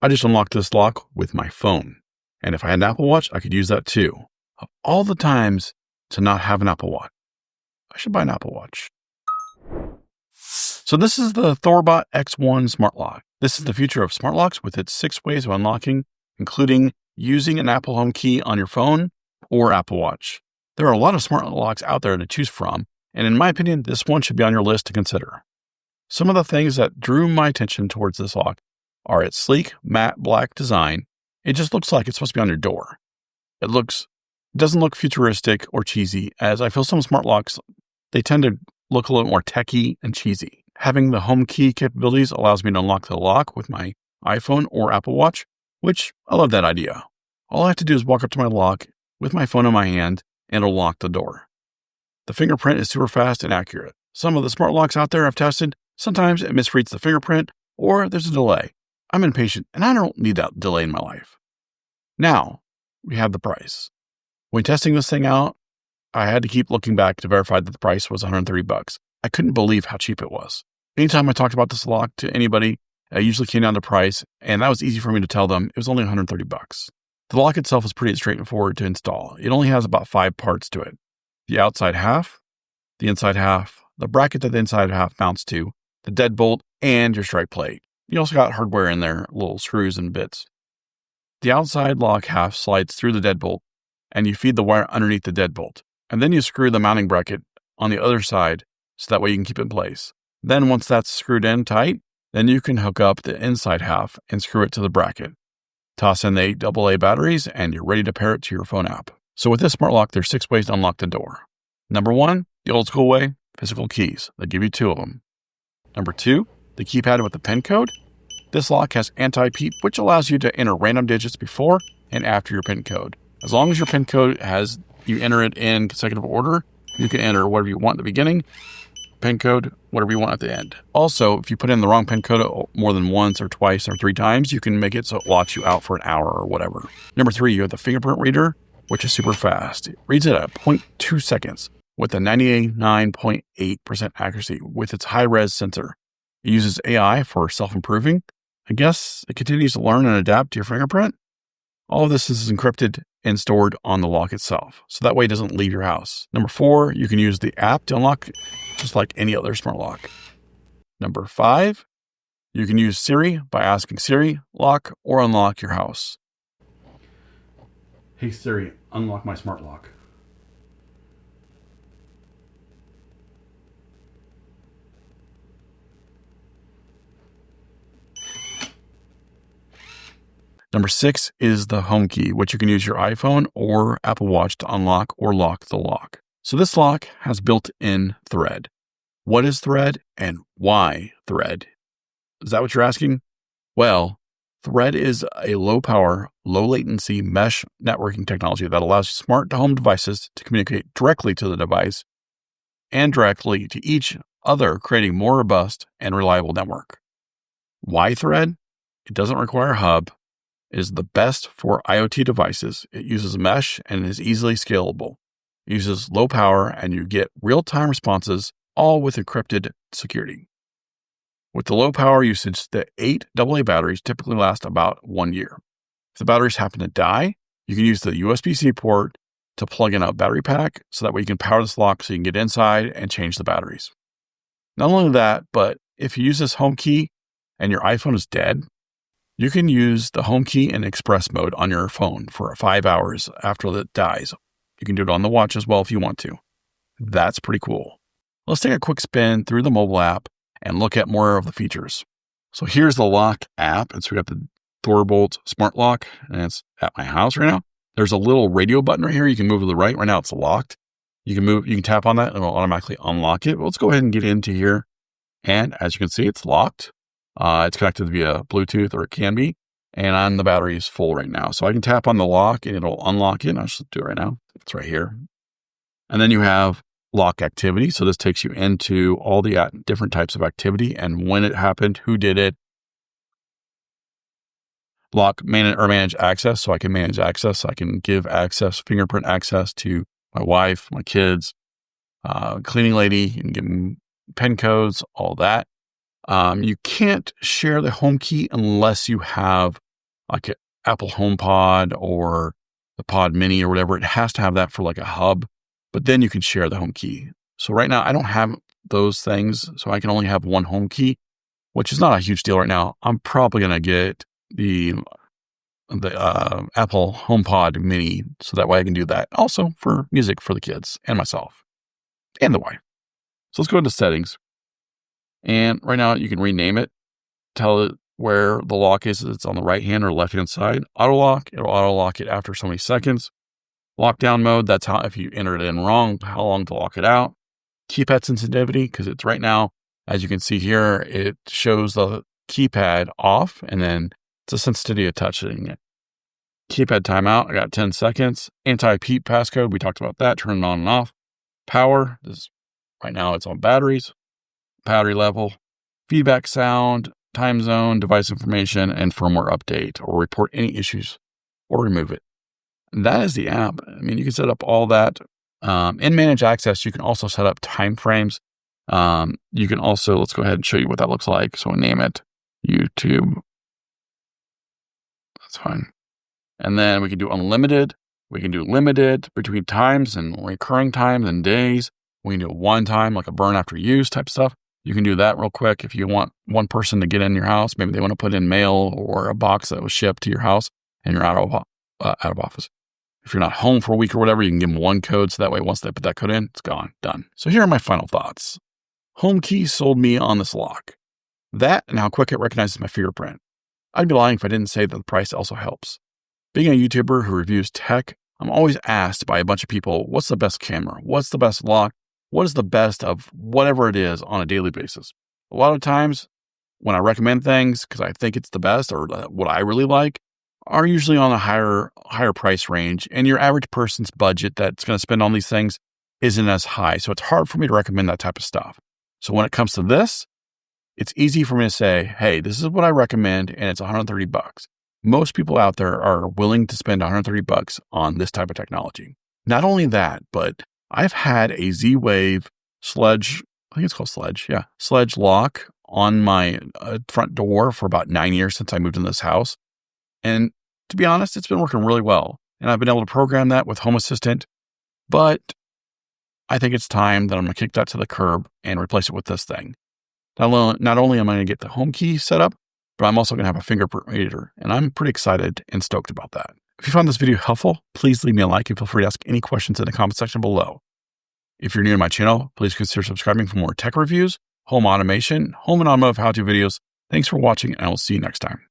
I just unlocked this lock with my phone. And if I had an Apple Watch, I could use that too. Of all the times to not have an Apple Watch, I should buy an Apple Watch. So this is the Thorbolt X1 smart lock. This is the future of smart locks with its 6 ways of unlocking, including using an Apple HomeKey on your phone or Apple Watch. There are a lot of smart locks out there to choose from, and in my opinion, this one should be on your list to consider. Some of the things that drew my attention towards this lock are its sleek, matte black design. It just looks like it's supposed to be on your door. It doesn't look futuristic or cheesy, as I feel some smart locks, they tend to look a little more techy and cheesy. Having the HomeKey capabilities allows me to unlock the lock with my iPhone or Apple Watch, which I love that idea. All I have to do is walk up to my lock with my phone in my hand, and it'll lock the door. The fingerprint is super fast and accurate. Some of the smart locks out there I've tested, sometimes it misreads the fingerprint or there's a delay. I'm impatient and I don't need that delay in my life. Now, we have the price. When testing this thing out, I had to keep looking back to verify that the price was $130. I couldn't believe how cheap it was. Anytime I talked about this lock to anybody, I usually came down to price, and that was easy for me to tell them it was only $130. The lock itself is pretty straightforward to install. It only has about 5 parts to it. The outside half, the inside half, the bracket that the inside half mounts to, the deadbolt, and your strike plate. You also got hardware in there, little screws and bits. The outside lock half slides through the deadbolt, and you feed the wire underneath the deadbolt. And then you screw the mounting bracket on the other side, so that way you can keep it in place. Then once that's screwed in tight, then you can hook up the inside half and screw it to the bracket. Toss in the 8 AA batteries, and you're ready to pair it to your phone app. So with this smart lock, there's 6 ways to unlock the door. Number 1, the old school way, physical keys. They give you 2 of them. Number 2, the keypad with the PIN code. This lock has anti-peep, which allows you to enter random digits before and after your PIN code. As long as your PIN code you enter it in consecutive order, you can enter whatever you want at the beginning, PIN code, whatever you want at the end. Also, if you put in the wrong PIN code more than once or twice or 3 times, you can make it so it locks you out for an hour or whatever. Number 3, you have the fingerprint reader, which is super fast. It reads it at 0.2 seconds with a 99.8% accuracy with its high-res sensor. It uses AI for self-improving. I guess it continues to learn and adapt to your fingerprint. All of this is encrypted and stored on the lock itself, so that way it doesn't leave your house. Number 4, you can use the app to unlock just like any other smart lock. Number 5, you can use Siri by asking Siri, lock or unlock your house. Hey Siri, unlock my smart lock. Number 6 is the HomeKey, which you can use your iPhone or Apple Watch to unlock or lock the lock. So this lock has built-in Thread. What is Thread and why Thread? Is that what you're asking? Well, Thread is a low-power, low-latency mesh networking technology that allows smart home devices to communicate directly to the device and directly to each other, creating more robust and reliable network. Why Thread? It doesn't require a hub. It is the best for IoT devices. It uses mesh and is easily scalable. It uses low power and you get real-time responses, all with encrypted security. With the low power usage, the 8 AA batteries typically last about 1 year. If the batteries happen to die, you can use the USB-C port to plug in a battery pack so that way you can power this lock so you can get inside and change the batteries. Not only that, but if you use this HomeKey and your iPhone is dead, you can use the HomeKey in express mode on your phone for 5 hours after it dies. You can do it on the watch as well if you want to. That's pretty cool. Let's take a quick spin through the mobile app and look at more of the features. So here's the lock app. And so we got the Thorbolt smart lock, and it's at my house right now. There's a little radio button right here. You can move to the right. Right now it's locked. You can tap on that and it'll automatically unlock it. But let's go ahead and get into here. And as you can see, it's locked. It's connected via Bluetooth, or it can be, and the battery is full right now. So I can tap on the lock and it'll unlock it. I'll just do it right now. It's right here. And then you have lock activity. So this takes you into all the different types of activity and when it happened, who did it. Manage access. So I can manage access. I can give access, fingerprint access to my wife, my kids, cleaning lady. You can give them PIN codes, all that. You can't share the HomeKey unless you have like an Apple HomePod or the Pod Mini or whatever, it has to have that for like a hub, but then you can share the HomeKey. So right now I don't have those things, so I can only have one HomeKey, which is not a huge deal right now. I'm probably going to get the Apple HomePod Mini, so that way I can do that. Also for music for the kids and myself and the wife. So let's go into settings. And right now you can rename it, tell it where the lock is. It's on the right hand or left hand side. Auto lock, it'll auto lock it after so many seconds. Lockdown mode, that's how, if you enter it in wrong, how long to lock it out. Keypad sensitivity, because it's right now, as you can see here, it shows the keypad off and then it's a sensitivity of touching it. Keypad timeout, I got 10 seconds. Anti-peep passcode, we talked about that, turn it on and off. Power, right now it's on batteries. Battery level, feedback sound, time zone, device information, and firmware update, or report any issues or remove it. And that is the app. I mean, you can set up all that. In manage access, you can also set up time frames. You can also, let's go ahead and show you what that looks like. So name it YouTube. That's fine. And then we can do unlimited. We can do limited between times and recurring times and days. We can do one time, like a burn after use type stuff. You can do that real quick if you want one person to get in your house. Maybe they want to put in mail or a box that was shipped to your house and you're out of office. If you're not home for a week or whatever, you can give them one code. So that way, once they put that code in, it's gone, done. So here are my final thoughts. HomeKey sold me on this lock. That and how quick it recognizes my fingerprint. I'd be lying if I didn't say that the price also helps. Being a YouTuber who reviews tech, I'm always asked by a bunch of people, what's the best camera? What's the best lock? What is the best of whatever it is on a daily basis? A lot of times when I recommend things, because I think it's the best or what I really like, are usually on a higher price range. And your average person's budget that's going to spend on these things isn't as high. So it's hard for me to recommend that type of stuff. So when it comes to this, it's easy for me to say, hey, this is what I recommend, and it's $130. Most people out there are willing to spend $130 on this type of technology. Not only that, but I've had a Z-Wave Sledge, I think it's called Sledge, yeah, Sledge lock on my front door for about 9 years since I moved in this house. And to be honest, it's been working really well. And I've been able to program that with Home Assistant, but I think it's time that I'm going to kick that to the curb and replace it with this thing. Not only am I going to get the HomeKey set up, but I'm also going to have a fingerprint reader. And I'm pretty excited and stoked about that. If you found this video helpful, please leave me a like and feel free to ask any questions in the comment section below. If you're new to my channel, please consider subscribing for more tech reviews, home automation, home and automotive how-to videos. Thanks for watching, and I will see you next time.